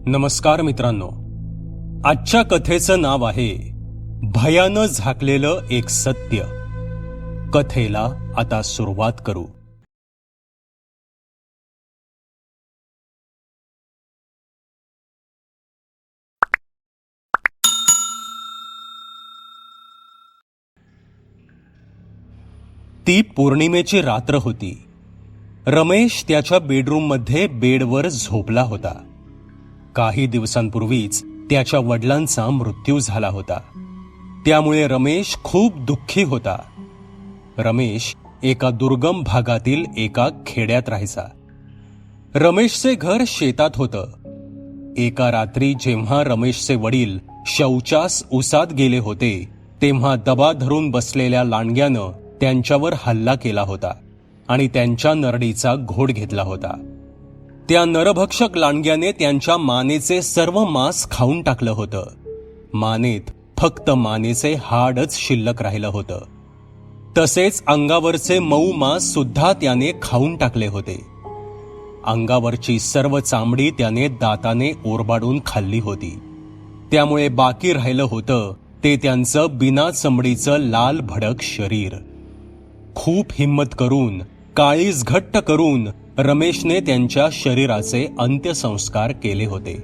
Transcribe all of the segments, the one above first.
नमस्कार मित्रांनो, आजच्या कथेचं नाव आहे भयानं झाकलेलं एक सत्य. कथेला आता सुरुवात करू. ती पौर्णिमेची रात्र होती. रमेश त्याच्या बेडरूममध्ये बेडवर झोपला होता. काही दिवसांपूर्वीच त्याच्या वडिलांचा मृत्यू झाला होता. त्यामुळे रमेश खूप दुःखी होता. रमेश एका दुर्गम भागातील एका खेड्यात राहायचा. रमेशचे घर शेतात होतं. एका रात्री जेव्हा रमेशचे वडील शौचास उसात गेले होते, तेव्हा दबा धरून बसलेल्या लांडग्यानं त्यांच्यावर हल्ला केला होता आणि त्यांच्या नरडीचा घोट घेतला होता. त्या नरभक्षक लांडग्याने त्यांच्या मानेचे सर्व मांस खाऊन टाकलं होतं. मानेत फक्त मानेचे हाडच शिल्लक राहिलं होतं. तसेच अंगावरचे मऊ मांस सुद्धा त्याने खाऊन टाकले होते. अंगावरची सर्व चामडी त्याने दाताने ओरबाडून खाल्ली होती. त्यामुळे बाकी राहिलं होतं ते त्यांचं बिना चमडीचं लाल भडक शरीर. खूप हिम्मत करून, काळीज घट्ट करून रमेशने त्यांच्या शरीराचे अंत्यसंस्कार केले होते.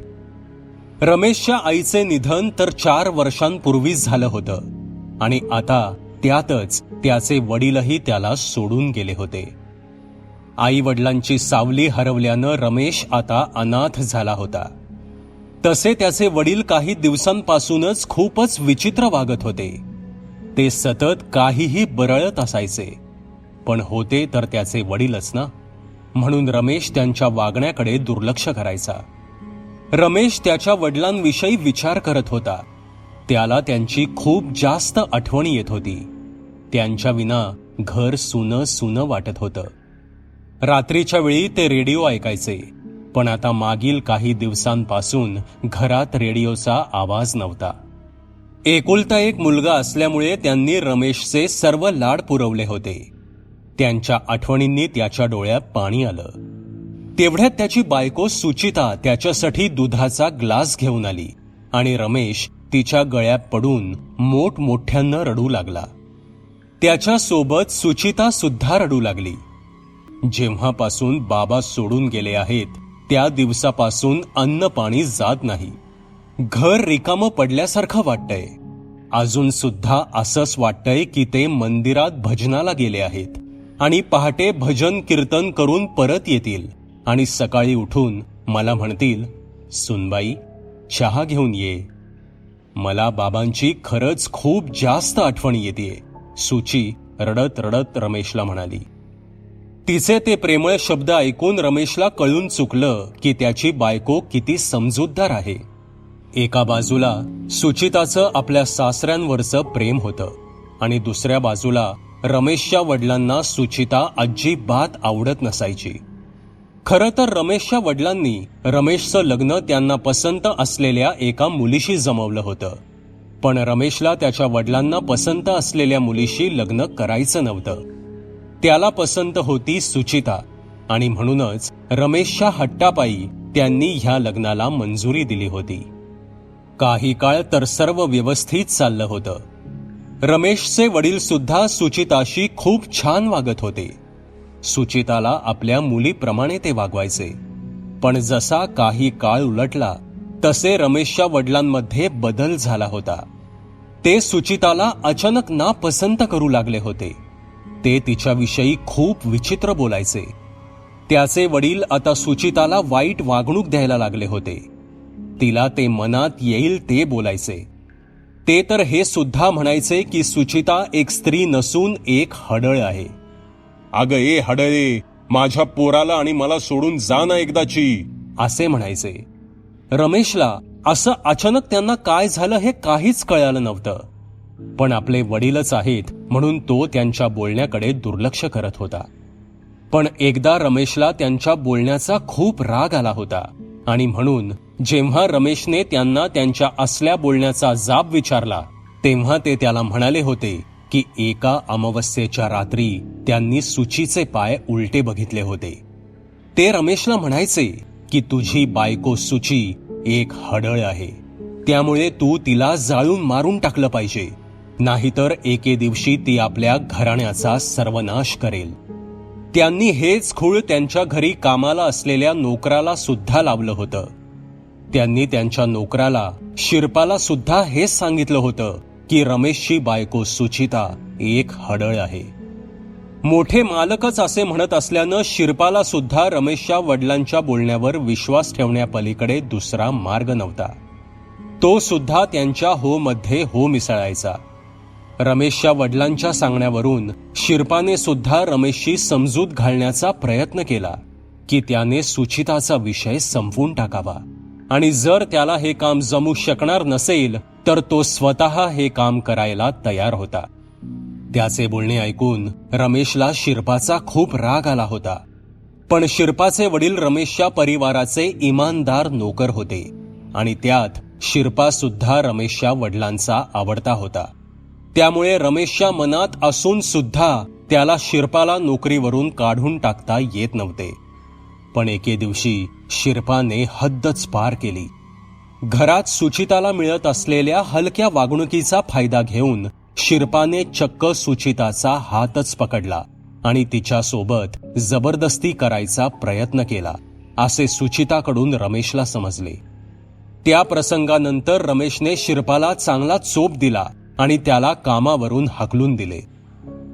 रमेशच्या आईचे निधन तर 4 वर्षांपूर्वीच झालं होतं आणि आता त्यातच त्याचे वडीलही त्याला सोडून गेले होते. आई वडिलांची सावली हरवल्यानं रमेश आता अनाथ झाला होता. तसे त्याचे वडील काही दिवसांपासूनच खूपच विचित्र वागत होते. ते सतत काहीही बरळत असायचे. पण होते तर त्याचे वडीलच ना, म्हणून रमेश त्यांच्या वागण्याकडे दुर्लक्ष करायचा. रमेश त्याच्या वडिलांविषयी विचार करत होता. त्याला त्यांची खूप जास्त आठवण येत होती. त्यांच्या विना घर सुनं सुनं वाटत होतं. रात्रीच्या वेळी ते रेडिओ ऐकायचे, पण आता मागील काही दिवसांपासून घरात रेडिओचा आवाज नव्हता. एकुलता एक मुलगा असल्यामुळे त्यांनी रमेशचे सर्व लाड पुरवले होते. त्यांच्या आठवणींनी त्याच्या डोळ्यात पाणी आलं. तेवढ्यात त्याची बायको सुचिता त्याच्यासाठी दुधाचा ग्लास घेऊन आली आणि रमेश तिच्या गळ्यात पडून मोठमोठ्यानं रडू लागला. त्याच्यासोबत सुचिता सुद्धा रडू लागली. जेव्हापासून बाबा सोडून गेले आहेत, त्या दिवसापासून अन्न पाणी जात नाही. घर रिकामं पडल्यासारखं वाटतंय. अजून सुद्धा असंच वाटतंय की ते मंदिरात भजनाला गेले आहेत आणि पहाटे भजन कीर्तन करून परत येतील आणि सकाळी उठून मला म्हणतील, सुनबाई चहा घेऊन ये. मला बाबांची खरंच खूप जास्त आठवण येतेय, सुची रडत रडत रमेशला म्हणाली. तिचे ते प्रेमळ शब्द ऐकून रमेशला कळून चुकलं की त्याची बायको किती समजूतदार आहे. एका बाजूला सुचिताचं आपल्या सासऱ्यांवरचं प्रेम होतं आणि दुसऱ्या बाजूला रमेशच्या वडिलांना सुचिता अजिबात आवडत नसायची. खरं तर रमेशच्या वडिलांनी रमेशचं लग्न त्यांना पसंत असलेल्या एका मुलीशी जमवलं होतं. पण रमेशला त्याच्या वडिलांना पसंत असलेल्या मुलीशी लग्न करायचं नव्हतं. त्याला पसंत होती सुचिता आणि म्हणूनच रमेशच्या हट्टापायी त्यांनी ह्या लग्नाला मंजुरी दिली होती. काही काळ तर सर्व व्यवस्थित चाललं होतं. रमेशचे वडील सुद्धा सुचिताशी खूप छान वागत होते. सुचिताला आपल्या मुलीप्रमाणे ते वागवायचे. पण जसा काही काळ उलटला तसे रमेशच्या वडिलांमध्ये बदल झाला होता. ते सुचिताला अचानक नापसंत करू लागले होते. ते तिच्याविषयी खूप विचित्र बोलायचे. त्याचे वडील आता सुचिताला वाईट वागणूक द्यायला लागले होते. तिला ते मनात येईल ते बोलायचे. ते तर हे सुद्धा म्हणायचे की सुचिता एक स्त्री नसून एक हडळ आहे. अगं ए हडळे, माझ्या पोराला आणि मला सोडून जा ना एकदाची, असे म्हणायचे. रमेशला असं अचानक त्यांना काय झालं हे काहीच कळालं नव्हतं. पण आपले वडीलच आहेत म्हणून तो त्यांच्या बोलण्याकडे दुर्लक्ष करत होता. पण एकदा रमेशला त्यांच्या बोलण्याचा खूप राग आला होता आणि म्हणून जेव्हा रमेशने त्यांना त्यांच्या असल्या बोलण्याचा जाब विचारला, तेव्हा ते त्याला म्हणाले होते की एका अमावस्येच्या रात्री त्यांनी सुचीचे पाय उलटे बघितले होते. ते रमेशला म्हणायचे की तुझी बायको सुची एक हडळ आहे. त्यामुळे तू तिला जाळून मारून टाकलं पाहिजे, नाहीतर एके दिवशी ती आपल्या घराण्याचा सर्वनाश करेल. त्यांनी हेच खूळ त्यांच्या घरी कामाला असलेल्या नोकराला सुद्धा लावलं होतं. त्यांनी त्यांच्या नोकराला, शिरपाला सुद्धा हेच सांगितलं होतं की रमेशची बायको सुचिता एक हडळ आहे. मोठे मालकच असे म्हणत असल्यानं शिरपाला सुद्धा रमेशच्या वडिलांच्या बोलण्यावर विश्वास ठेवण्यापलीकडे दुसरा मार्ग नव्हता. तो सुद्धा त्यांच्या हो मध्ये हो मिसळायचा. रमेशच्या वडिलांच्या सांगण्यावरून शिरपाने सुद्धा रमेशची समजूत घालण्याचा प्रयत्न केला की त्याने सुचिताचा विषय संपवून टाकावा, आणि जर त्याला हे काम जमू शकणार नसेल तर तो स्वतः हे काम करायला तयार होता. त्याचे बोलणे ऐकून रमेशला शिरपाचा खूप राग आला होता. पण शिरपाचे वडील रमेशच्या परिवाराचे इमानदार नोकर होते, आणि त्यात शिरपा सुद्धा रमेशच्या वडिलांचा आवडता होता. त्यामुळे रमेशच्या मनात असून सुद्धा त्याला शिरपाला नोकरीवरून काढून टाकता येत नव्हते. पण एके दिवशी शिरपाने हद्दच पार केली. घरात सुचिताला मिळत असलेल्या हलक्या वागणुकीचा फायदा घेऊन शिरपाने चक्क सुचिताचा हातच पकडला आणि तिच्यासोबत जबरदस्ती करायचा प्रयत्न केला, असे सुचिताकडून रमेशला समजले. त्या प्रसंगानंतर रमेशने शिरपाला चांगला चोप दिला आणि त्याला कामावरून हाकलून दिले.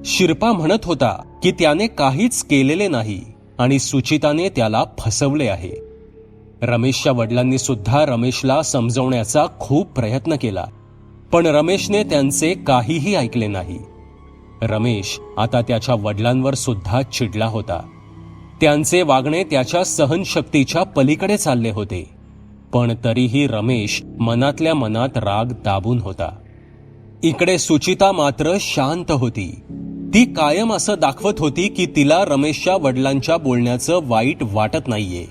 शिरपा म्हणत होता की त्याने काहीच केलेले नाही आणि सुचिताने त्याला फसवले आहे. रमेशच्या वडिलांनी सुद्धा रमेशला समजवण्याचा खूप प्रयत्न केला, पण रमेशने त्यांचे काहीही ऐकले नाही. रमेश आता त्याच्या वडिलांवर सुद्धा चिडला होता. त्यांचे वागणे त्याच्या सहनशक्तीच्या पलीकडे चालले होते. पण तरीही रमेश मनातल्या मनात राग दाबून होता. इकडे सुचिता मात्र शांत होती. ती कायम असं दाखवत होती की तिला रमेशच्या वडिलांच्या बोलण्याचं वाईट वाटत नाहीये,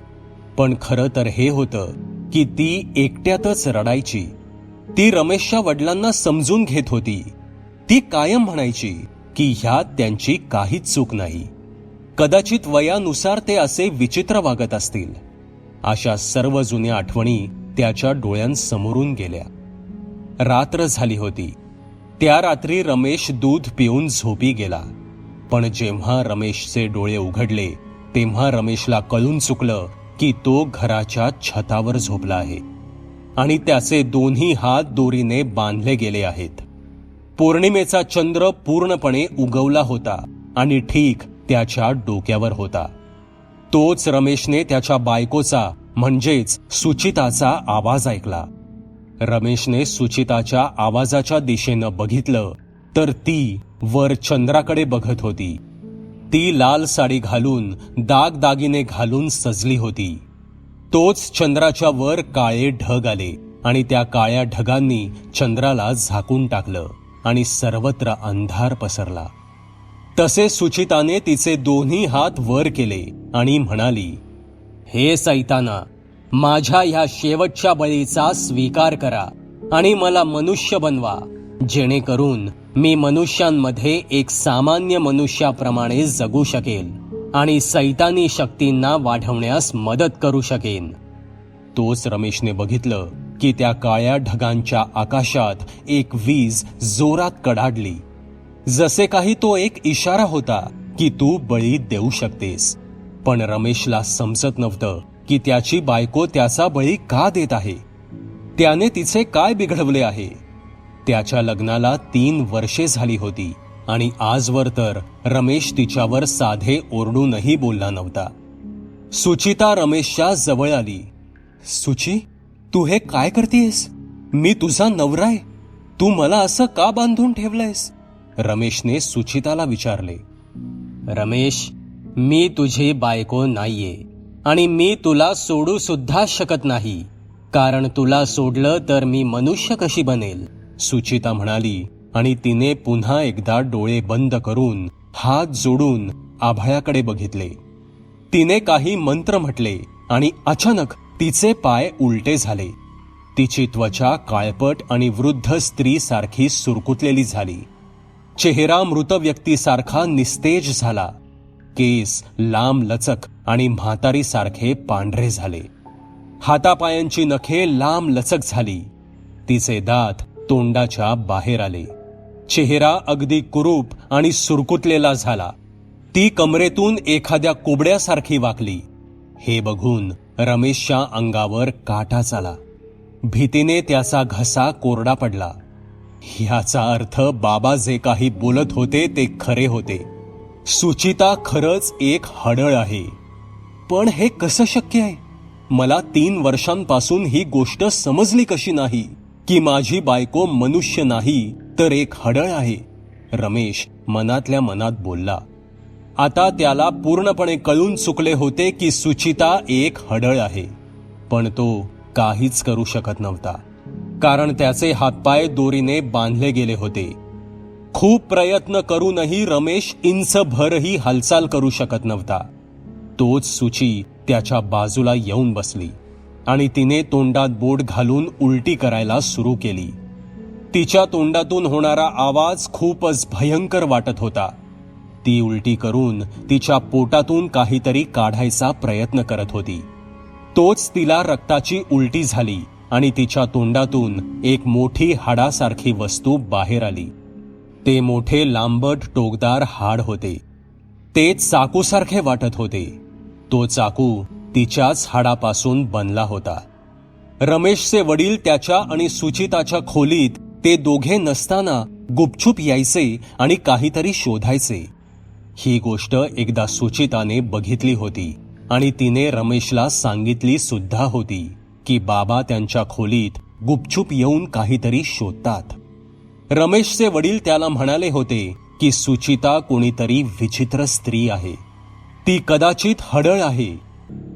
पण खरं तर हे होतं की ती एकट्यातच रडायची. ती रमेशच्या वडिलांना समजून घेत होती. ती कायम म्हणायची की ह्यात त्यांची काहीच चूक नाही. कदाचित वयानुसार ते असे विचित्र वागत असतील. अशा सर्व जुन्या आठवणी त्याच्या डोळ्यांसमोरून गेल्या. रात्र झाली होती. त्या रात्री रमेश दूध पिऊन झोपी गेला. पण जेव्हा रमेशचे डोळे उघडले तेव्हा रमेशला कळून चुकलं की तो घराच्या छतावर झोपला आहे आणि त्याचे दोन्ही हात दोरीने बांधले गेले आहेत. पौर्णिमेचा चंद्र पूर्णपणे उगवला होता आणि ठीक त्याच्या डोक्यावर होता. तोच रमेशने त्याच्या बायकोचा म्हणजेच सुचिताचा आवाज ऐकला. रमेशने सुचिताच्या आवाजाच्या दिशेनं बघितलं तर ती वर चंद्राकडे बघत होती. ती लाल साडी घालून, दागदागिने घालून सजली होती. तोच चंद्राच्या वर काळे ढग आले आणि त्या काळ्या ढगांनी चंद्राला झाकून टाकलं आणि सर्वत्र अंधार पसरला. तसे सुचिताने तिचे दोन्ही हात वर केले आणि म्हणाली, हे सैताना, माझ्या ह्या शेवटच्या बळीचा स्वीकार करा आणि मला मनुष्य बनवा, जेणेकरून मी मनुष्यांमध्ये एक सामान्य मनुष्याप्रमाणे जगू शकेल आणि सैतानी शक्तींना वाढवण्यास मदत करू शकेन. तोच रमेशने बघितलं की त्या काळ्या ढगांच्या आकाशात एक वीज जोरात कडाडली. जसे काही तो एक इशारा होता की तू बळी देऊ शकतेस. पण रमेशला समजत नव्हतं की त्याची बायको त्याचा बळी का देत आहे. त्याने तिचे काय बिघडवले आहे. त्याच्या लग्नाला 3 वर्षे झाली होती आणि आजवर तर रमेश तिच्यावर साधे ओरडूनही बोलला नव्हता. सुचिता रमेशच्या जवळ आली. सुची, तू हे काय करतेस? मी तुझा नवरा आहे. तू मला असं का बांधून ठेवलंयस? रमेशने सुचिताला विचारले. रमेश, मी तुझी बायको नाहीये आणि मी तुला सोडू सुद्धा शकत नाही, कारण तुला सोडलं तर मी मनुष्य कशी बनेल? सुचिता म्हणाली आणि तिने पुन्हा एकदा डोळे बंद करून हात जोडून आभाळाकडे बघितले. तिने काही मंत्र म्हटले आणि अचानक तिचे पाय उलटे झाले. तिची त्वचा काळपट आणि वृद्ध स्त्री सारखी सुरकुतलेली झाली. चेहरा मृत व्यक्तीसारखा निस्तेज झाला. केस लांब लचक आणि म्हातारी सारखे पांढरे झाले. हातापायांची नखे लांब लचक झाली. तिचे दात तोंडाच्या बाहेर आले. चेहरा अगदी कुरूप आणि सुरकुतलेला झाला. ती कमरेतून एखाद्या कोबड्यासारखी वाकली. हे बघून रमेशच्या अंगावर काटाच आला. भीतीने त्याचा घसा कोरडा पडला. ह्याचा अर्थ बाबा जे काही बोलत होते ते खरे होते. सुचिता खरंच एक हडळ आहे. पण हे कसं शक्य आहे? मला 3 वर्षांपासून ही गोष्ट समजली कशी नाही की माझी बायको मनुष्य नाही तर एक हडळ आहे. रमेश मनातल्या मनात बोलला. आता त्याला पूर्णपणे कळून चुकले होते की सुचिता एक हडळ आहे. पण तो काहीच करू शकत नव्हता, कारण त्याचे हातपाय दोरीने बांधले गेले होते. खूप प्रयत्न करूनही रमेश इंचभरही हालचाल करू शकत नव्हता. तोच सुची त्याच्या बाजूला येऊन बसली आणि तिने तोंडात बोट घालून उलटी करायला सुरू केली. तिच्या तोंडातून होणारा आवाज खूपच भयंकर वाटत होता. ती उलटी करून तिच्या पोटातून काहीतरी काढायचा प्रयत्न करत होती. तोच तिला रक्ताची उलटी झाली आणि तिच्या तोंडातून एक मोठी हाडासारखी वस्तू बाहेर आली. ते मोठे लांबट टोकदार हाड होते. ते चाकूसारखे वाटत होते. तो चाकू तिच्याच हाडापासून बनला होता. रमेशचे वडील त्याच्या आणि सुचिताच्या खोलीत ते दोघे नसताना गुपचूप यायचे आणि काहीतरी शोधायचे. ही गोष्ट एकदा सुचिताने बघितली होती आणि तिने रमेशला सांगितली सुद्धा होती की बाबा त्यांच्या खोलीत गुपचूप येऊन काहीतरी शोधतात. रमेशचे वडील त्याला म्हणाले होते की सुचिता कोणीतरी विचित्र स्त्री आहे. ती कदाचित हडळ आहे.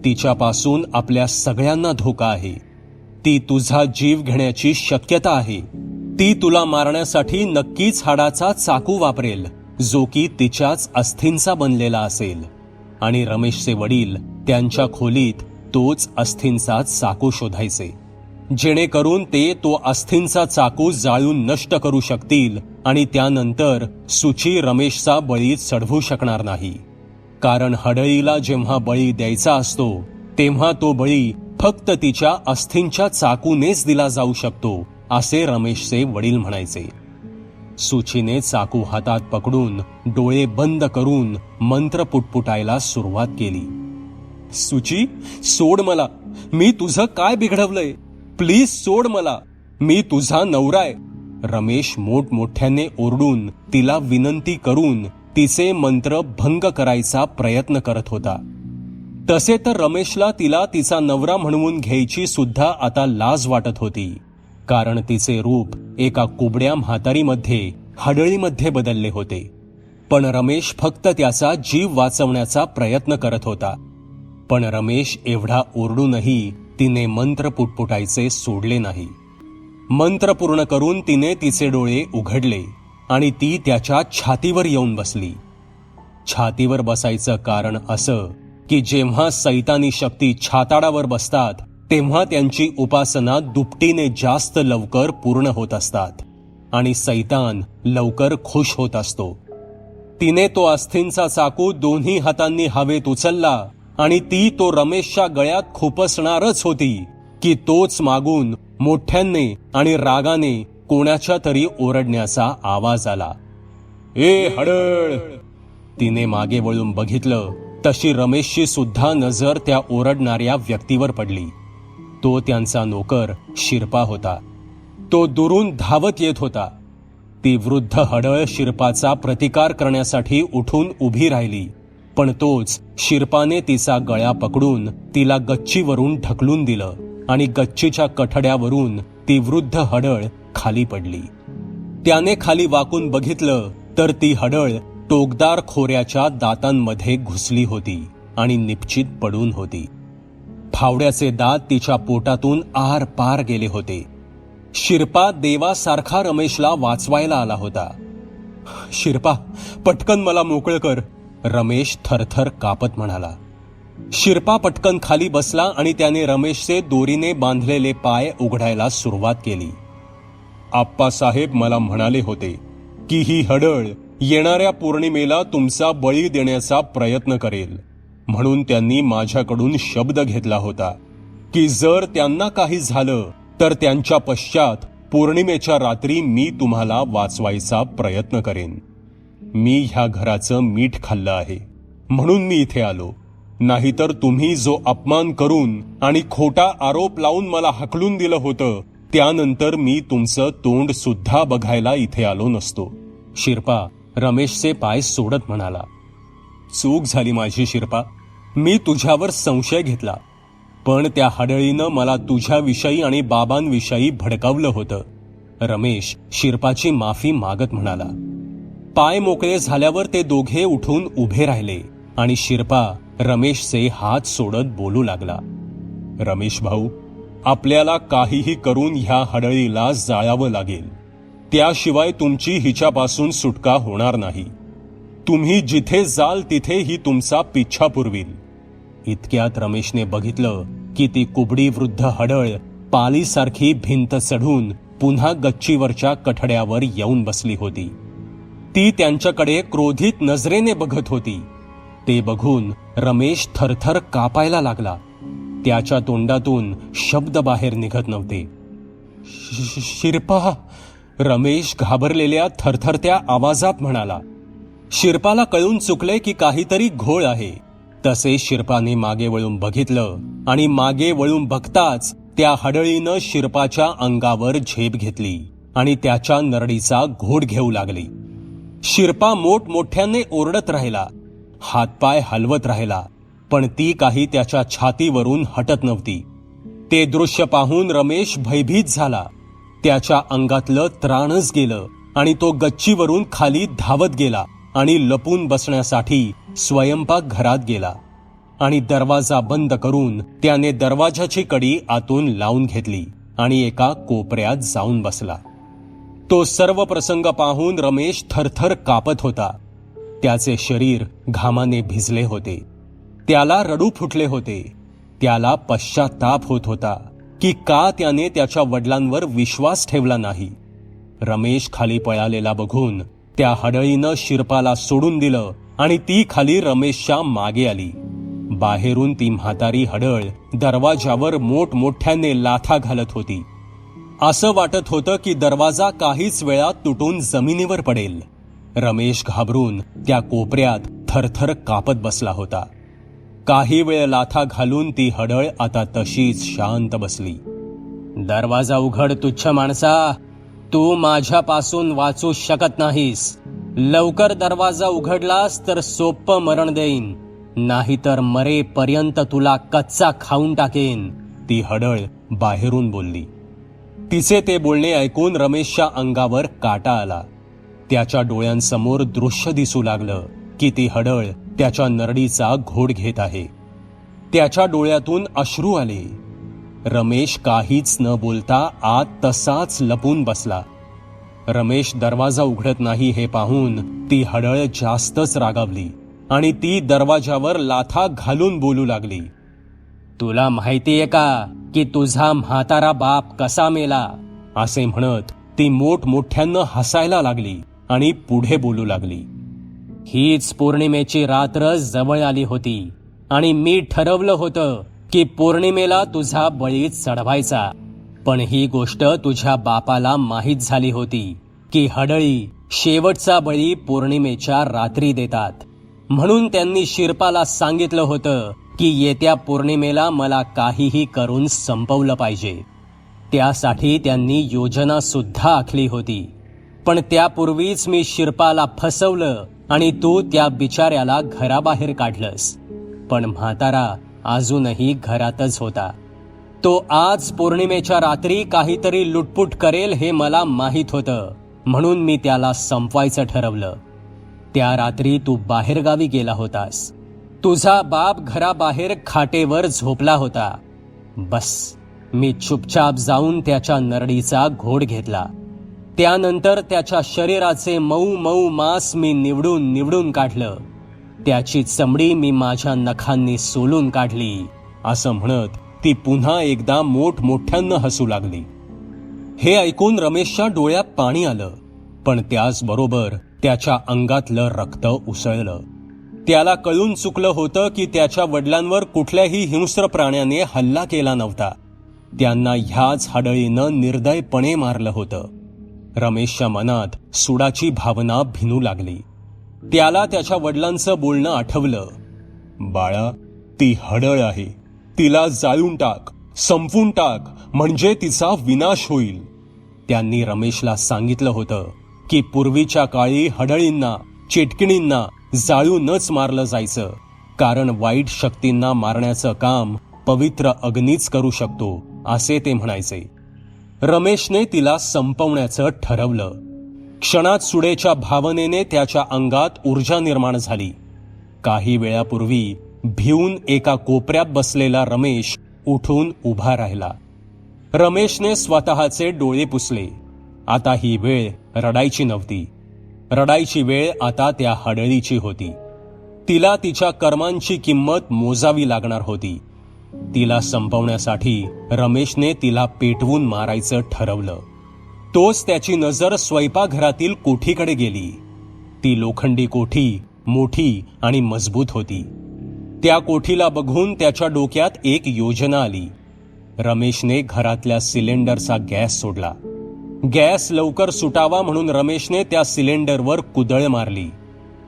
तिच्यापासून आपल्या सगळ्यांना धोका आहे. ती तुझा जीव घेण्याची शक्यता आहे. ती तुला मारण्यासाठी नक्कीच हाडाचा चाकू वापरेल, जो की तिच्याच अस्थींचा बनलेला असेल. आणि रमेशचे वडील त्यांच्या खोलीत तोच अस्थींचा चाकू शोधायचे, जेणेकरून ते तो अस्थींचा चाकू जाळून नष्ट करू शकतील आणि त्यानंतर सुची रमेशचा बळी चढवू शकणार नाही. कारण हडळीला जेव्हा बळी द्यायचा असतो तेव्हा तो बळी फक्त तिच्या अस्थींच्या चाकूनेच दिला जाऊ शकतो, असे रमेशचे वडील म्हणायचे. सुचीने चाकू हातात पकडून डोळे बंद करून मंत्र पुटपुटायला सुरुवात केली. सुची, सोड मला. मी तुझं काय बिघडवलंय? प्लीज सोड मला. मी तुझा नवरा आहे. रमेश मोठमोठ्याने ओरडून तिला विनंती करून तिचे मंत्र भंग करायचा प्रयत्न करत होता. तसे तर रमेशला तिला तिचा नवरा म्हणवून घ्यायची सुद्धा आता लाज वाटत होती, कारण तिचे रूप एका कुबड्या म्हातारीमध्ये हडळीमध्ये बदलले होते. पण रमेश फक्त त्याचा जीव वाचवण्याचा प्रयत्न करत होता. पण रमेश एवढा ओरडूनही तिने मंत्र पुटपुटायचे सोडले नाही. मंत्र पूर्ण करून तिने तिचे डोळे उघडले आणि ती त्याच्या छातीवर येऊन बसली. छातीवर बसायचं कारण असं की जेव्हा सैतानी शक्ती छाताडावर बसतात तेव्हा त्यांची उपासना दुपटीने जास्त लवकर पूर्ण होत असतात आणि सैतान लवकर खुश होत असतो. तिने तो अस्थींचा चाकू दोन्ही हातांनी हवेत उचलला आणि ती तो रमेशच्या गळ्यात खुपसणारच होती की तोच मागून मोठ्याने आणि रागाने कोणाच्या तरी ओरडण्याचा आवाज आला. ए हडळ! तिने मागे वळून बघितलं तशी रमेशची सुद्धा नजर त्या ओरडणाऱ्या व्यक्तीवर पडली. तो त्यांचा नोकर शिरपा होता. तो दुरून धावत येत होता. ती वृद्ध हडळ शिरपाचा प्रतिकार करण्यासाठी उठून उभी राहिली, पण तोच शिरपाने तिचा गळा पकडून तिला गच्चीवरून ढकलून दिलं आणि गच्चीच्या कठड्यावरून ती वृद्ध हडळ खाली पडली. त्याने खाली वाकून बघितलं तर ती हडळ टोकदार खोऱ्याच्या दातांमध्ये घुसली होती आणि निपचित पडून होती. फावड्याचे दात तिच्या पोटातून आर पार गेले होते. शिरपा देवासारखा रमेशला वाचवायला आला होता. शिरपा, पटकन मला मोकळं कर, रमेश थरथर कापत म्हणाला. शिरपा पटकन खाली बसला आणि त्याने रमेशचे दोरीने बांधलेले पाय उघडायला सुरुवात केली. आप्पासाहेब मला म्हणाले होते की ही हडळ येणाऱ्या पौर्णिमेला तुमचा बळी देण्याचा प्रयत्न करेल, म्हणून त्यांनी माझ्याकडून शब्द घेतला होता. की जर त्यांना काही झालं तर त्यांच्या पश्चात पौर्णिमेच्या रात्री मी तुम्हाला वाचवायचा प्रयत्न करेन. मी ह्या घराचं मीठ खाल्लं आहे म्हणून मी इथे आलो, नाहीतर तुम्ही जो अपमान करून आणि खोटा आरोप लावून मला हकलून दिलं होतं त्यानंतर मी तुमचं तोंड सुद्धा बघायला इथे आलो नसतो. शिरपा रमेशचे पाय सोडत म्हणाला, चूक झाली माझी शिरपा, मी तुझ्यावर संशय घेतला, पण त्या हडळीनं मला तुझ्याविषयी आणि बाबांविषयी भडकावलं होतं. रमेश शिरपाची माफी मागत म्हणाला. पाय मोकळे झाल्यावर ते दोघे उठून उभे राहिले आणि शिरपा रमेशचे हात सोडत बोलू लागला, रमेश भाऊ, आपल्याला काहीही करून ह्या हडळीला जाळावं लागेल, त्याशिवाय तुमची हिच्यापासून सुटका होणार नाही. तुम्ही जिथे जाल तिथे ही तुमचा पिच्छा पुरवील. इतक्यात रमेशने बघितलं की ती कुबडी वृद्ध हडळ पालीसारखी भिंत चढून पुन्हा गच्चीवरच्या कठड्यावर येऊन बसली होती. ती त्यांच्याकडे क्रोधित नजरेने बघत होती. ते बघून रमेश थरथर कापायला लागला. त्याच्या तोंडातून शब्द बाहेर निघत नव्हते. शिरपा, रमेश घाबरलेल्या थरथरत्या आवाजात म्हणाला. शिरपाला कळून चुकले की काहीतरी घोळ आहे. तसे शिरपाने मागे वळून बघितलं आणि मागे वळून बघताच त्या हडळीनं शिरपाच्या अंगावर झेप घेतली आणि त्याच्या नरडीचा घोट घेऊ लागली. शिरपा मोठमोठ्याने ओरडत राहिला, हातपाय हलवत राहिला, पण ती काही त्याच्या छातीवरून हटत नव्हती. ते दृश्य पाहून रमेश भयभीत झाला. त्याच्या अंगातलं त्राणच गेलं आणि तो गच्चीवरून खाली धावत गेला आणि लपून बसण्यासाठी स्वयंपाक घरात गेला आणि दरवाजा बंद करून त्याने दरवाजाची कडी आतून लावून घेतली आणि एका कोपऱ्यात जाऊन बसला. तो सर्व प्रसंग पाहून रमेश थरथर कापत होता. त्याचे शरीर घामाने भिजले होते. त्याला रडू फुटले होते. त्याला पश्चाताप होत होता की का त्याने त्याच्या वडिलांवर विश्वास ठेवला नाही. रमेश खाली पळालेला बघून त्या हडळीनं शिरपाला सोडून दिलं आणि ती खाली रमेशच्या मागे आली. बाहेरून ती म्हातारी हडळ दरवाजावर मोठमोठ्याने लाथा घालत होती. असं वाटत होतं की दरवाजा काहीच वेळात तुटून जमिनीवर पडेल. रमेश घाबरून त्या कोपऱ्यात थरथर कापत बसला होता. काही वेळ लाथा घालून ती हडळ आता तशीच शांत बसली. दरवाजा उघड तुच्छ माणसा, तू माझ्यापासून वाचू शकत नाहीस. लवकर दरवाजा उघडलास तर सोप्पं मरण देईन, नाहीतर मरेपर्यंत तुला कच्चा खाऊन टाकेन, ती हडळ बाहेरून बोलली. तिचे ते बोलणे ऐकून रमेशच्या अंगावर काटा आला. त्याच्या डोळ्यांसमोर दृश्य दिसू लागलं की ती हडळ त्याच्या नरडीचा घोट घेत आहे. त्याच्या डोळ्यातून अश्रू आले. रमेश काहीच न बोलता आत तसाच लपून बसला. रमेश दरवाजा उघडत नाही हे पाहून ती हडळ जास्तच रागावली आणि ती दरवाजावर लाथा घालून बोलू लागली. तुला माहितीये का की तुझा म्हातारा बाप कसा मेला? असे म्हणत ती मोठमोठ्यानं हसायला लागली आणि पुढे बोलू लागली. हीच पौर्णिमेची रात्र जवळ आली होती आणि मी ठरवलं होतं की पौर्णिमेला तुझा बळी चढवायचा. पण ही गोष्ट तुझ्या बापाला माहीत झाली होती की हडळी शेवटचा बळी पौर्णिमेच्या रात्री देतात. म्हणून त्यांनी शिरपाला सांगितलं होतं की येत्या पौर्णिमेला मला काहीही करून संपवलं पाहिजे. त्यासाठी त्यांनी योजना सुद्धा आखली होती. पण त्यापूर्वीच मी शिरपाला फसवलं आणि तू त्या बिचाऱ्याला घराबाहेर काढलंस. पण म्हातारा अजूनही घरातच होता. तो आज पौर्णिमेच्या रात्री काहीतरी लुटपूट करेल हे मला माहीत होतं, म्हणून मी त्याला संपवायचं ठरवलं. त्या रात्री तू बाहेरगावी गेला होतास. तुझा बाप घराबाहेर खाटेवर झोपला होता. बस मी चुपचाप जाऊन त्याच्या नरडीचा घोट घेतला. त्यानंतर त्याच्या शरीराचे मऊ मऊ मांस मी निवडून निवडून काढलं. त्याची चमडी मी माझ्या नखांनी सोलून काढली. असं म्हणत ती पुन्हा एकदा मोठमोठ्यानं हसू लागली. हे ऐकून रमेशच्या डोळ्यात पाणी आलं, पण त्याचबरोबर त्याच्या अंगातलं रक्त उसळलं. त्याला कळून चुकलं होतं की त्याच्या वडिलांवर कुठल्याही हिंस्र प्राण्याने हल्ला केला नव्हता. त्यांना ह्याच हडळीनं निर्दयपणे मारलं होतं. रमेशच्या मनात सुडाची भावना भिनू लागली. त्याला त्याच्या वडिलांचं बोलणं आठवलं. बाळा, ती हडळ आहे, तिला जाळून टाक, संपवून टाक, म्हणजे तिचा विनाश होईल. त्यांनी रमेशला सांगितलं होतं की पूर्वीच्या काळी हडळींना, चेटकिणींना जाळूनच मारलं जायचं, कारण वाईट शक्तींना मारण्याचं काम पवित्र अग्नीच करू शकतो, असे ते म्हणायचे. रमेशने तिला संपवण्याचं ठरवलं. क्षणात सुडेच्या भावनेने त्याच्या अंगात ऊर्जा निर्माण झाली. काही वेळापूर्वी भिवून एका कोपऱ्यात बसलेला रमेश उठून उभा राहिला. रमेशने स्वतःचे डोळे पुसले. आता ही वेळ रडायची नव्हती. रडायची वेळ आता त्या हडळीची होती. तिला तिच्या कर्मांची किंमत मोजावी लागणार होती. तिला संपवण्यासाठी रमेशने तिला पेटवून मारायचं ठरवलं. तोच त्याची नजर स्वयंपाकघरातील कोठीकडे गेली. ती लोखंडी कोठी मोठी आणि मजबूत होती. त्या कोठीला बघून त्याच्या डोक्यात एक योजना आली. रमेशने घरातल्या सिलेंडरचा गॅस सोडला. गॅस लवकर सुटावा म्हणून रमेशने त्या सिलेंडरवर कुदळ मारली.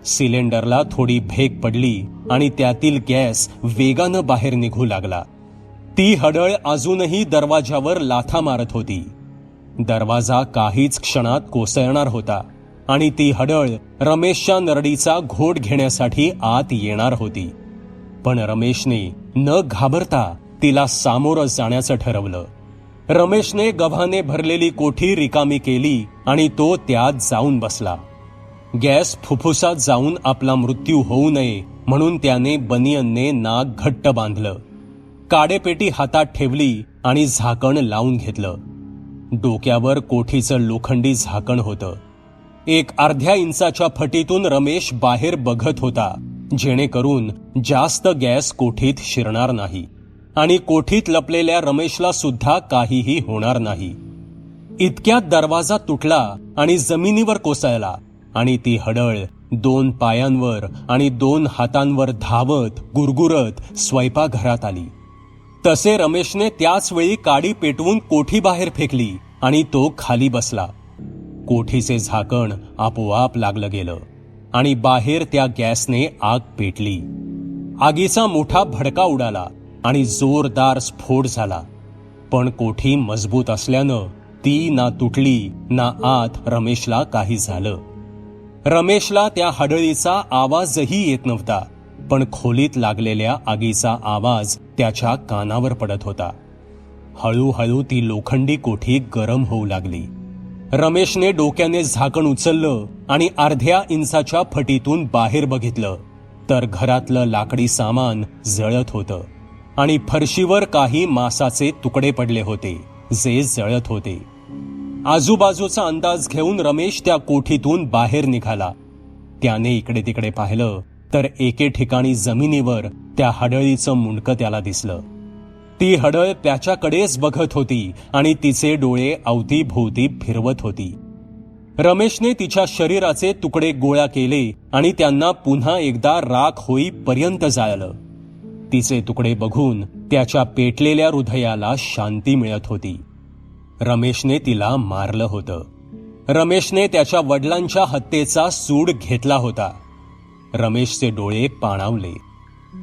सिलेंडरला थोडी भेग पडली आणि त्यातील गॅस वेगानं बाहेर निघू लागला. ती हडळ अजूनही दरवाजावर लाथा मारत होती. दरवाजा काहीच क्षणात कोसळणार होता आणि ती हडळ रमेशच्या नरडीचा घोट घेण्यासाठी आत येणार होती. पण रमेशने न घाबरता तिला सामोरं जाण्याचं ठरवलं. रमेशने गव्हाने भरलेली कोठी रिकामी केली आणि तो त्यात जाऊन बसला. गॅस फुफ्फुसात जाऊन आपला मृत्यू होऊ नये म्हणून त्याने बनियनने नाक घट्ट बांधलं. काडेपेटी हातात ठेवली आणि झाकण लावून घेतलं. डोक्यावर कोठीचं लोखंडी झाकण होतं. एक अर्ध्या इंचाच्या फटीतून रमेश बाहेर बघत होता, जेणेकरून जास्त गॅस कोठीत शिरणार नाही आणि कोठीत लपलेल्या रमेशला सुद्धा काहीही होणार नाही. इतक्यात दरवाजा तुटला आणि जमिनीवर कोसळला आणि ती हडळ 2 पायांवर आणि 2 हातांवर धावत गुरगुरत स्वयंपाकघरात आली. तसे रमेशने त्याच वेळी काडी पेटवून कोठी बाहेर फेकली आणि तो खाली बसला. कोठीचे झाकण आपोआप लागलं गेलं आणि बाहेर त्या गॅसने आग पेटली. आगीचा मोठा भडका उडाला आणि जोरदार स्फोट झाला. पण कोठी मजबूत असल्यानं ती ना तुटली ना आत रमेशला काही झालं. रमेशला त्या हडळीचा आवाजही येत नव्हता, पण खोलीत लागलेल्या आगीचा आवाज त्याच्या कानावर पडत होता. हळूहळू ती लोखंडी कोठी गरम होऊ लागली. रमेशने डोक्याने झाकण उचललं आणि अर्ध्या इंचाच्या फटीतून बाहेर बघितलं तर घरातलं लाकडी सामान जळत होतं आणि फरशीवर काही मांसाचे तुकडे पडले होते जे जळत होते. आजूबाजूचा अंदाज घेऊन रमेश त्या कोठीतून बाहेर निघाला. त्याने इकडे तिकडे पाहिलं तर एके ठिकाणी जमिनीवर त्या हडळीचं मुंडकं त्याला दिसलं. ती हडळ त्याच्याकडेच बघत होती आणि तिचे डोळे अवतीभोवती फिरवत होती. रमेशने तिच्या शरीराचे तुकडे गोळा केले आणि त्यांना पुन्हा एकदा राख होईपर्यंत जाळलं. तिचे तुकडे बघून त्याच्या पेटलेल्या हृदयाला शांती मिळत होती. रमेशने तिला मारलं होतं. रमेशने त्याच्या वडिलांच्या हत्येचा सूड घेतला होता. रमेशचे डोळे पाणावले.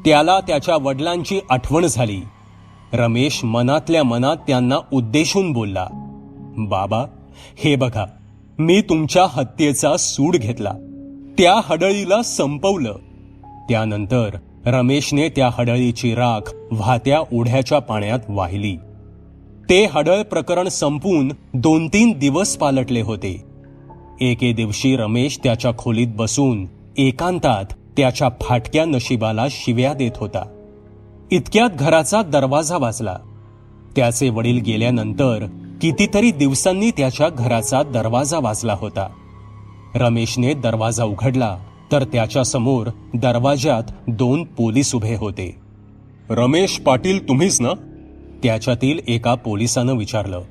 त्याला त्याच्या वडिलांची आठवण झाली. रमेश मनातल्या मनात त्यांना उद्देशून बोलला, बाबा, हे बघा, मी तुमच्या हत्येचा सूड घेतला, त्या हडळीला संपवलं. त्यानंतर रमेशने त्या हडळीची राख वाहत्या ओढ्याच्या पाण्यात वाहिली. ते हडळ प्रकरण संपून 2-3 दिवस पालटले होते. एके दिवशी रमेश त्याच्या खोलीत बसून एकांतात त्याच्या फाटक्या नशिबाला शिव्या देत होता. इतक्यात घराचा दरवाजा वाजला. त्याचे वडील गेल्यानंतर कितीतरी दिवसांनी त्याच्या घराचा दरवाजा वाजला होता. रमेशने दरवाजा उघडला तर त्याच्या समोर दरवाजात 2 पोलीस उभे होते. रमेश पाटील तुम्हीच ना? त्याच्यातील एका पोलिसानं विचारलं.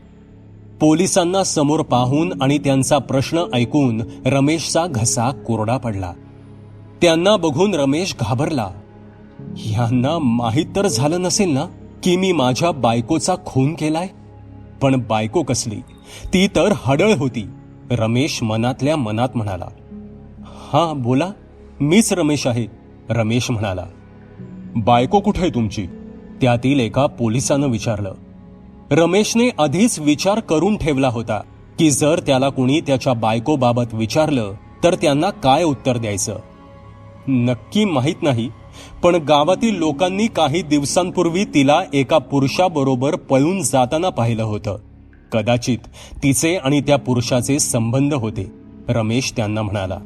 पोलिसांना समोर पाहून आणि त्यांचा प्रश्न ऐकून रमेशचा घसा कोरडा पडला. त्यांना बघून रमेश घाबरला. यांना माहीत तर झालं नसेल ना की मी माझ्या बायकोचा खून केलाय? पण बायको कसली, ती तर हडळ होती. रमेश मनातल्या मनात म्हणाला. हा बोला, मीच रमेश आहे, रमेश म्हणाला. बायको कुठे आहे तुमची? त्यातील एका पोलिसानं विचारलं. रमेशने आधीच विचार करून ठेवला होता की जर त्याला कुणी त्याच्या बायकोबाबत विचारलं तर त्यांना काय उत्तर द्यायचं. नक्की माहीत नाही, पण गावातील लोकांनी काही दिवसांपूर्वी तिला एका पुरुषाबरोबर पळून जाताना पाहिलं होतं. कदाचित तिचे आणि त्या पुरुषाचे संबंध होते, रमेश त्यांना म्हणाला.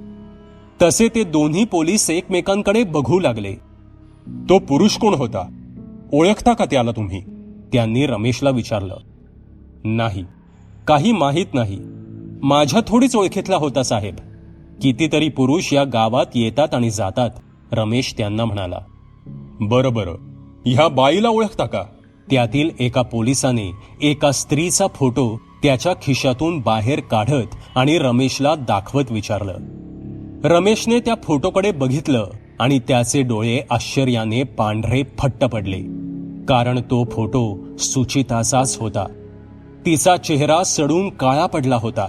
तसे ते दोन्ही पोलीस एकमेकांकडे बघू लागले. तो पुरुष कोण होता? ओळखता का त्याला तुम्ही? त्यांनी रमेशला विचारलं. नाही, काही माहीत नाही. माझ्या थोडीच ओळखीतला होता साहेब. कितीतरी पुरुष या गावात येतात आणि जातात, रमेश त्यांना म्हणाला. बरं बरं, ह्या बाईला ओळखता का? त्यातील एका पोलिसाने एका स्त्रीचा फोटो त्याच्या खिशातून बाहेर काढत आणि रमेशला दाखवत विचारलं. रमेशने त्या फोटोकडे बघितलं आणि त्याचे डोळे आश्चर्याने पांढरे फट्ट पडले, कारण तो फोटो सुचिताचाच होता. तिचा चेहरा सडून काळा पडला होता.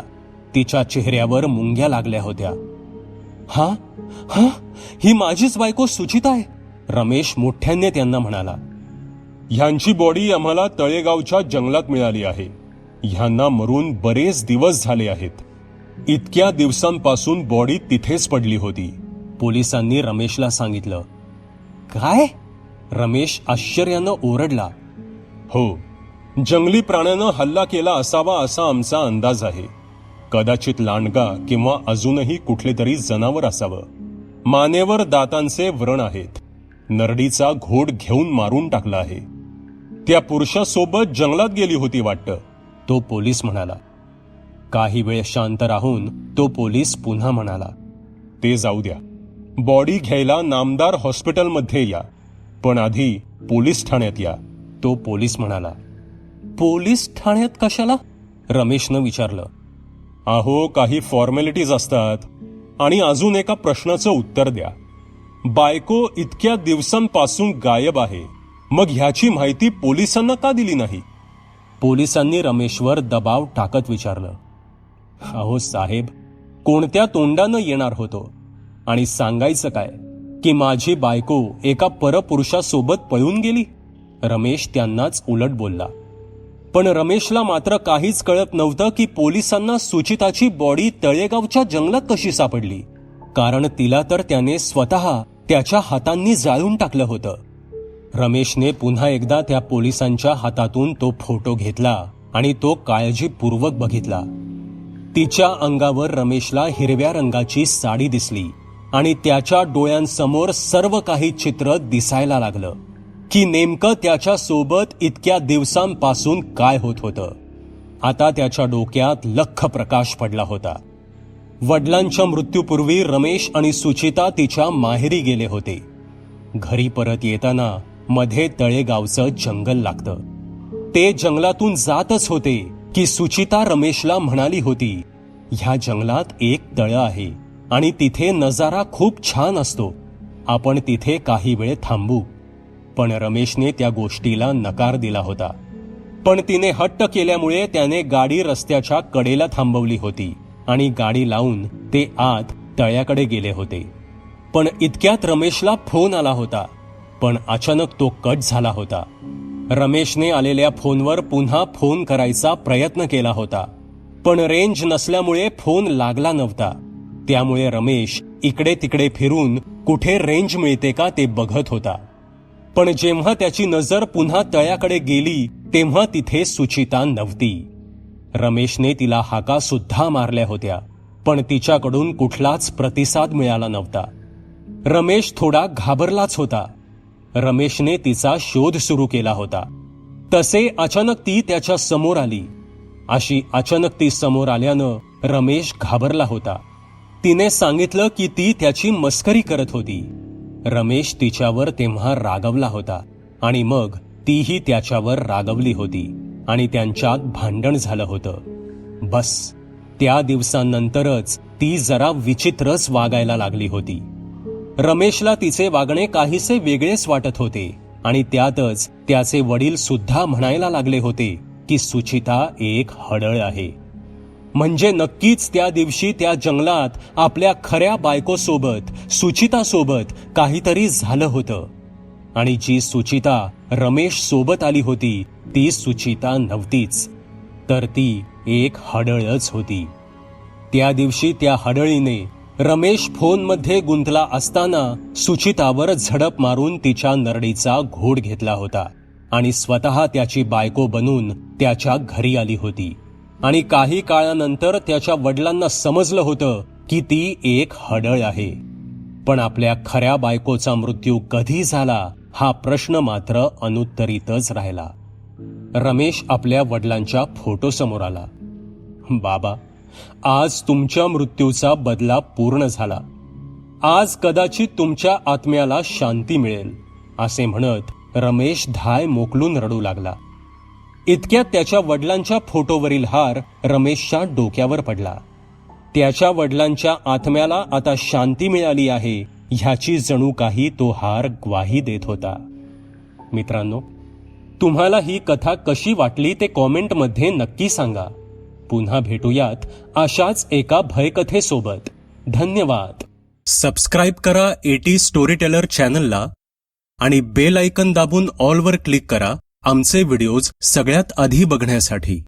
तिच्या चेहऱ्यावर मुंग्या लागल्या होत्या. हा हा, ही माझीच बायको सुचिता आहे, रमेश मोठ्याने त्यांना म्हणाला. ह्यांची बॉडी आम्हाला तळेगावच्या जंगलात मिळाली आहे. ह्यांना मरून बरेच दिवस झाले आहेत. इतक्या दिवसांपासून बॉडी तिथेच पडली होती, पोलिसांनी रमेशला सांगितलं. काय? रमेश आश्चर्यानं ओरडला. हो, जंगली प्राण्यानं हल्ला केला असावा असा आमचा अंदाज आहे. कदाचित लांडगा किंवा अजूनही कुठले तरी जनावर असावं. मानेवर दातांचे व्रण आहेत. नरडीचा घोट घेऊन मारून टाकला आहे. त्या पुरुषासोबत जंगलात गेली होती वाटतं, तो पोलीस म्हणाला. काही वेळ शांत राहून तो पोलीस पुन्हा म्हणाला. ते जाऊ द्या, बॉडी घ्यायला नामदार हॉस्पिटलमध्ये या, पण आधी पोलीस ठाण्यात या, तो पोलीस म्हणाला. पोलीस ठाण्यात कशाला? रमेशनं विचारलं. अहो, काही फॉर्मॅलिटीज असतात. आणि अजून एका प्रश्नाचं उत्तर द्या. बायको इतक्या दिवसांपासून गायब आहे, मग ह्याची माहिती पोलिसांना का दिली नाही? पोलिसांनी रमेशवर दबाव टाकत विचारलं. अहो साहेब, कोणत्या तोंडानं येणार होतो आणि सांगायचं काय की माझी बायको एका परपुरुषासोबत पळून गेली? रमेश त्यांनाच उलट बोलला. पण रमेशला मात्र काहीच कळत नव्हतं की पोलिसांना सुचिताची बॉडी तळेगावच्या जंगलात कशी सापडली, कारण तिला तर त्याने स्वतः त्याच्या हातांनी जाळून टाकलं होतं. रमेशने पुन्हा एकदा त्या पोलिसांच्या हातातून तो फोटो घेतला आणि तो काळजीपूर्वक बघितला. तिच्या अंगावर रमेशला हिरव्या रंगाची साडी दिसली आणि त्याच्या डोळ्यांसमोर सर्व काही चित्र दिसायला लागलं की नेमकं त्याच्या सोबत इतक्या दिवसांपासून काय होत होतं. आता त्याच्या डोक्यात लख्ख प्रकाश पडला होता. वडिलांच्या मृत्यूपूर्वी रमेश आणि सुचिता तिच्या माहेरी गेले होते. घरी परत येताना मध्ये तळेगावचं जंगल लागतं. ते जंगलातून जातच होते की सुचिता रमेशला म्हणाली होती, ह्या जंगलात एक तळं आहे आणि तिथे नजारा खूप छान असतो. आपण तिथे काही वेळ थांबू. पण रमेशने त्या गोष्टीला नकार दिला होता. पण तिने हट्ट केल्यामुळे त्याने गाडी रस्त्याच्या कडेला थांबवली होती आणि गाडी लावून ते आत तळ्याकडे गेले होते. पण इतक्यात रमेशला फोन आला होता, पण अचानक तो कट झाला होता. रमेशने आलेल्या फोनवर पुन्हा फोन करायचा प्रयत्न केला होता, पण रेंज नसल्यामुळे फोन लागला नव्हता. त्यामुळे रमेश इकडे तिकडे फिरून कुठे रेंज मिळते का ते बघत होता. पण जेव्हा त्याची नजर पुन्हा तळ्याकडे गेली तेव्हा तिथे सुचिता नव्हती. रमेशने तिला हाका सुद्धा मारल्या होत्या, पण तिच्याकडून कुठलाच प्रतिसाद मिळाला नव्हता. रमेश थोडा घाबरलाच होता. रमेशने तिचा शोध सुरू केला होता. तसे अचानक ती त्याच्या समोर आली. अशी अचानक ती समोर आल्यानं रमेश घाबरला होता. तिने सांगितलं की ती त्याची मस्करी करत होती. रमेश तिच्यावर तेव्हा रागवला होता आणि मग तीही त्याच्यावर रागवली होती आणि त्यांच्यात भांडण झालं होतं. बस, त्या दिवसांनंतरच ती जरा विचित्रच वागायला लागली होती. रमेशला तिचे वागणे काहीसे वेगळेच वाटत होते आणि त्यातच त्याचे वडील सुद्धा म्हणायला लागले होते की सुचिता एक हडळ आहे. म्हणजे नक्कीच त्या दिवशी त्या जंगलात आपल्या खऱ्या बायकोसोबत सुचितासोबत काहीतरी झालं होतं आणि जी सुचिता रमेश सोबत आली होती ती सुचिता नव्हतीच, तर ती एक हडळच होती. त्या दिवशी त्या हडळीने रमेश फोनमध्ये गुंतला असताना सुचितावर झडप मारून तिच्या नरडीचा घोट घेतला होता आणि स्वतः त्याची बायको बनून त्याच्या घरी आली होती. आणि काही काळानंतर त्याच्या वडिलांना समजलं होतं की ती एक हडळ आहे. पण आपल्या खऱ्या बायकोचा मृत्यू कधी झाला हा प्रश्न मात्र अनुत्तरितच राहिला. रमेश आपल्या वडिलांच्या फोटोसमोर आला. बाबा, आज तुमच्या मृत्यूचा बदला पूर्ण झाला. आज कदाचित तुमच्या आत्म्याला शांती मिळेल, असे म्हणत रमेश धाय मोकलून रडू लागला. इतक्यात त्याच्या वडिलांच्या फोटोवरील हार रमेशच्या डोक्यावर पडला. त्याच्या वडिलांच्या आत्म्याला आता शांती मिळाली आहे ह्याची जणू काही तो हार ग्वाही देत होता. मित्रांनो, तुम्हाला ही कथा कशी वाटली ते कॉमेंटमध्ये नक्की सांगा. पुन्हा भेटूयात अशाच एका भयकथेसोबत. धन्यवाद. सबस्क्राईब करा एटी स्टोरी टेलर चॅनलला आणि बेल आयकन दाबून ऑलवर क्लिक करा आमचे व्हिडिओज सगळ्यात आधी बघण्यासाठी.